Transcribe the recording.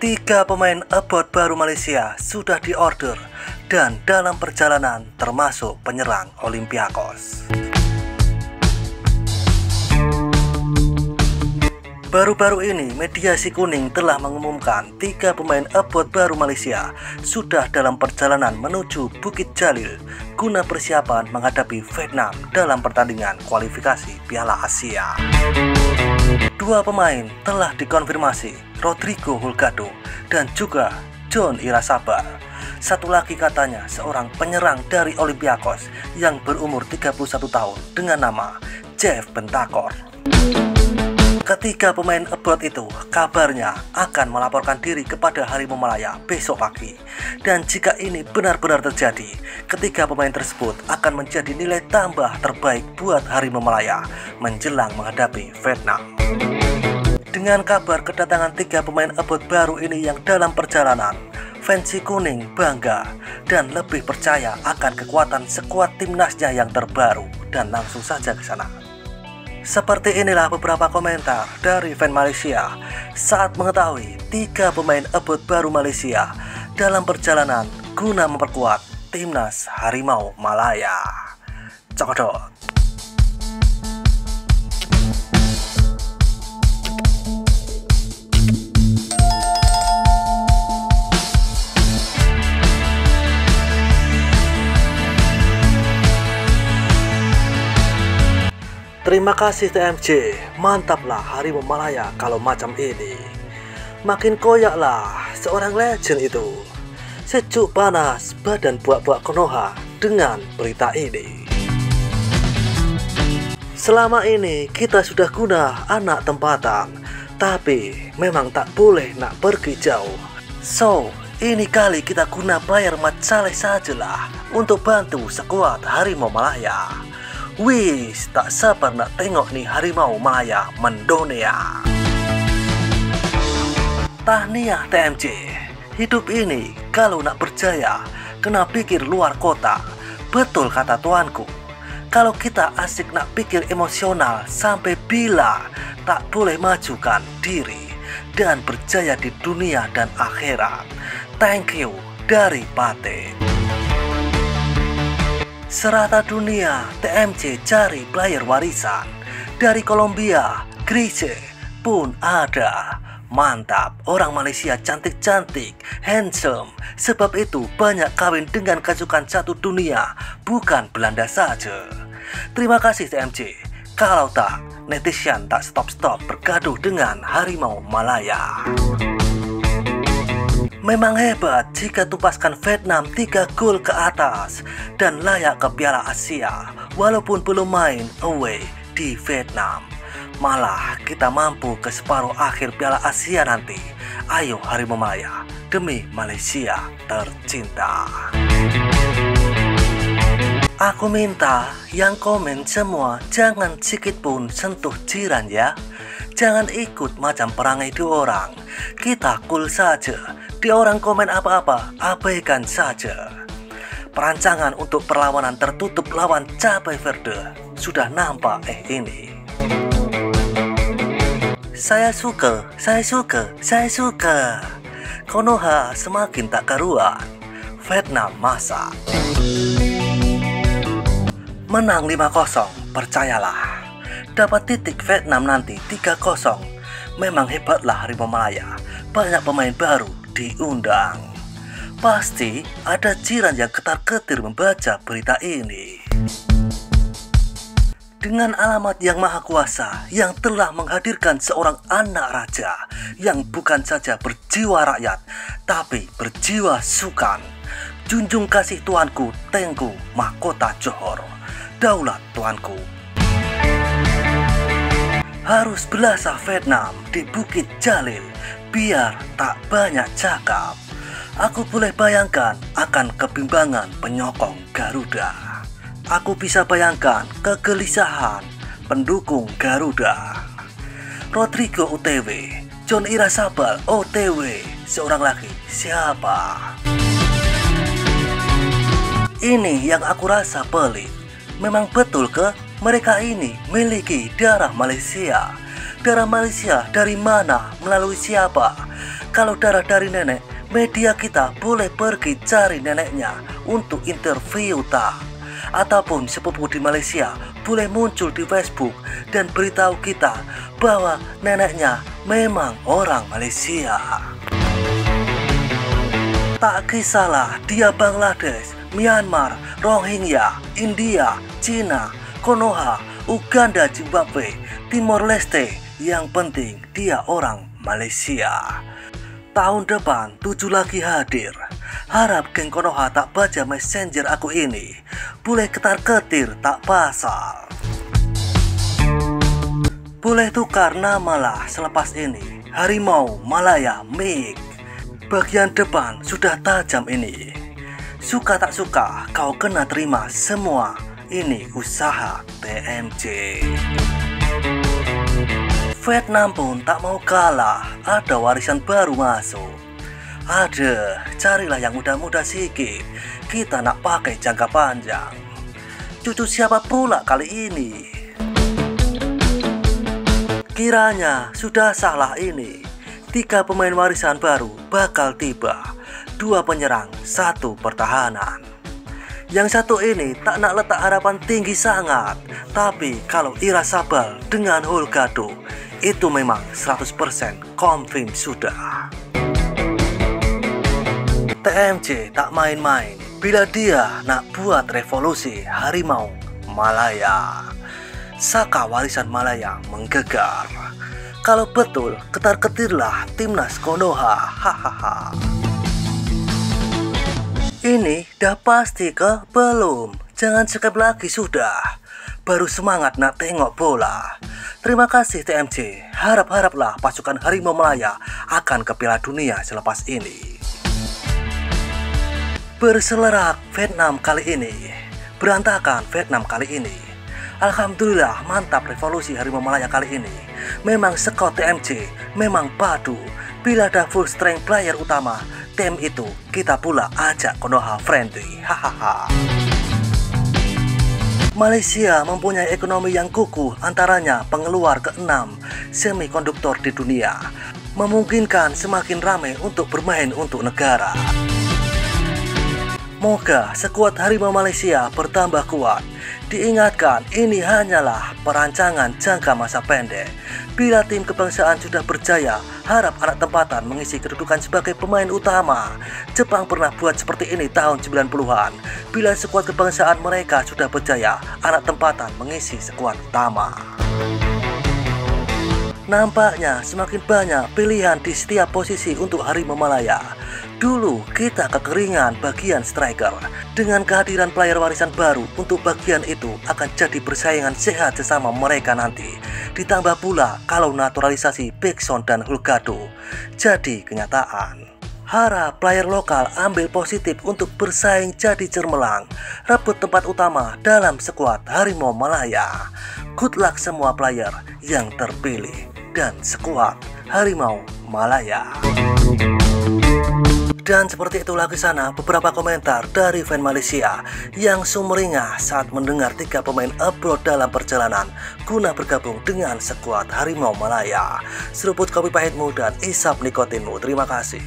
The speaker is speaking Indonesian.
3 pemain abot baru Malaysia sudah diorder dan dalam perjalanan termasuk penyerang Olympiakos. Baru-baru ini media Si Kuning telah mengumumkan 3 pemain abot baru Malaysia sudah dalam perjalanan menuju Bukit Jalil guna persiapan menghadapi Vietnam dalam pertandingan kualifikasi Piala Asia. 2 pemain telah dikonfirmasi, Rodrigo Holgado dan juga John Irasabal. Satu lagi katanya seorang penyerang dari Olympiakos yang berumur 31 tahun dengan nama Jeff Bentancur. Ketiga pemain abot itu kabarnya akan melaporkan diri kepada Harimau Malaya besok pagi. Dan jika ini benar-benar terjadi, ketiga pemain tersebut akan menjadi nilai tambah terbaik buat Harimau Malaya menjelang menghadapi Vietnam. Dengan kabar kedatangan 3 pemain abot baru ini yang dalam perjalanan, fans Si Kuning bangga dan lebih percaya akan kekuatan skuad timnasnya yang terbaru dan langsung saja ke sana. Seperti inilah beberapa komentar dari fans Malaysia saat mengetahui 3 pemain abot baru Malaysia dalam perjalanan guna memperkuat timnas Harimau Malaya. Cokodot. Terima kasih TMJ, mantaplah Harimau Malaya kalau macam ini. Makin koyaklah seorang legend itu. Sejuk panas badan buak-buak Konoha dengan berita ini. Selama ini kita sudah guna anak tempatan, tapi memang tak boleh nak pergi jauh. So, ini kali kita guna bayar mat saleh sajalah untuk bantu skuad Harimau Malaya. Wis, tak sabar nak tengok nih Harimau Malaya mendunia. Tahniah TMJ, hidup ini kalau nak berjaya kena pikir luar kota. Betul kata tuanku, kalau kita asik nak pikir emosional sampai bila tak boleh majukan diri dan berjaya di dunia dan akhirat. Thank you dari Pate. Serata dunia, TMJ cari player warisan. Dari Kolombia, Grise pun ada. Mantap, orang Malaysia cantik-cantik, handsome. Sebab itu banyak kawin dengan kesukaan satu dunia, bukan Belanda saja. Terima kasih TMJ. Kalau tak, netizen tak stop-stop bergaduh dengan Harimau Malaya. Memang hebat jika tupaskan Vietnam 3 gol ke atas dan layak ke Piala Asia walaupun belum main away di Vietnam. Malah kita mampu ke separuh akhir Piala Asia nanti. Ayo Harimau Malaya demi Malaysia tercinta. Aku minta yang komen semua jangan sedikit pun sentuh jiran ya. Jangan ikut macam perangai 2 orang. Kita cool saja. Di orang komen apa-apa, abaikan saja. Perancangan untuk perlawanan tertutup lawan Cabai Verde sudah nampak ini. Saya suka. Konoha semakin tak karuan. Vietnam masak. Menang 5-0, percayalah. Dapat titik Vietnam nanti 3-0. Memang hebatlah Harimau Malaya. Banyak pemain baru diundang. Pasti ada jiran yang ketar-ketir membaca berita ini. Dengan alamat yang maha kuasa yang telah menghadirkan seorang anak raja yang bukan saja berjiwa rakyat tapi berjiwa sukan. Junjung kasih tuanku Tengku Mahkota Johor. Daulat tuanku. Harus belasah Vietnam di Bukit Jalil biar tak banyak cakap. Aku boleh bayangkan akan kebimbangan penyokong Garuda. Aku bisa bayangkan kegelisahan pendukung Garuda. Rodrigo OTW, John Irasabal OTW, seorang lagi siapa? Ini yang aku rasa pelik. Memang betul ke mereka ini memiliki darah Malaysia? Darah Malaysia dari mana? Melalui siapa? Kalau darah dari nenek, media kita boleh pergi cari neneknya untuk interview tak. Ataupun sepupu di Malaysia boleh muncul di Facebook dan beritahu kita bahwa neneknya memang orang Malaysia. Tak kisahlah dia Bangladesh, Myanmar, Rohingya, India, Cina, Konoha, Uganda, Zimbabwe, Timor Leste, yang penting dia orang Malaysia. Tahun depan 7 lagi hadir. Harap geng Konoha tak baca messenger aku ini. Boleh ketar-ketir tak pasal. Boleh tukar nama lah selepas ini. Harimau Malaya Mik. Bagian depan sudah tajam ini. Suka tak suka kau kena terima semua. Ini usaha TMJ. Vietnam pun tak mau kalah, ada warisan baru masuk. Ada, carilah yang muda-muda sikit. Kita nak pakai jangka panjang. Cucu siapa pula kali ini? Kiranya sudah salah ini. 3 pemain warisan baru bakal tiba. 2 penyerang, 1 pertahanan. Yang satu ini tak nak letak harapan tinggi sangat. Tapi kalau Ira Sabal dengan Holgado, itu memang 100% confirm sudah. TMJ tak main-main bila dia nak buat revolusi Harimau Malaya. Saka warisan Malaya menggegar. Kalau betul, ketar-ketirlah timnas Konoha. Hahaha. Ini dah pasti ke? Belum. Jangan skip lagi sudah. Baru semangat nak tengok bola. Terima kasih TMJ. Harap-haraplah pasukan Harimau Malaya akan ke Piala Dunia selepas ini. Berselerak Vietnam kali ini. Berantakan Vietnam kali ini. Alhamdulillah mantap revolusi Harimau Malaya kali ini. Memang squad TMJ memang padu. Bila ada full strength player utama, tim itu kita pula ajak Konoha friendly. Hahaha. Malaysia mempunyai ekonomi yang kukuh, antaranya pengeluar ke-6 semikonduktor di dunia, memungkinkan semakin ramai untuk bermain untuk negara. Moga skuad Harimau Malaysia bertambah kuat. Diingatkan ini hanyalah perancangan jangka masa pendek. Bila tim kebangsaan sudah berjaya, harap anak tempatan mengisi kedudukan sebagai pemain utama. Jepang pernah buat seperti ini tahun 90-an. Bila skuad kebangsaan mereka sudah berjaya, anak tempatan mengisi skuad utama. Nampaknya semakin banyak pilihan di setiap posisi untuk Harimau Malaya. Dulu kita kekeringan bagian striker. Dengan kehadiran player warisan baru untuk bagian itu akan jadi persaingan sehat sesama mereka nanti. Ditambah pula kalau naturalisasi Baekson dan Holgado jadi kenyataan. Harap player lokal ambil positif untuk bersaing jadi cermelang, rebut tempat utama dalam skuad Harimau Malaya. Good luck semua player yang terpilih dan skuad Harimau Malaya. Dan seperti itulah ke sana beberapa komentar dari fan Malaysia yang sumringah saat mendengar 3 pemain abroad dalam perjalanan guna bergabung dengan skuad Harimau Malaya. Seruput kopi pahitmu dan isap nikotinmu. Terima kasih.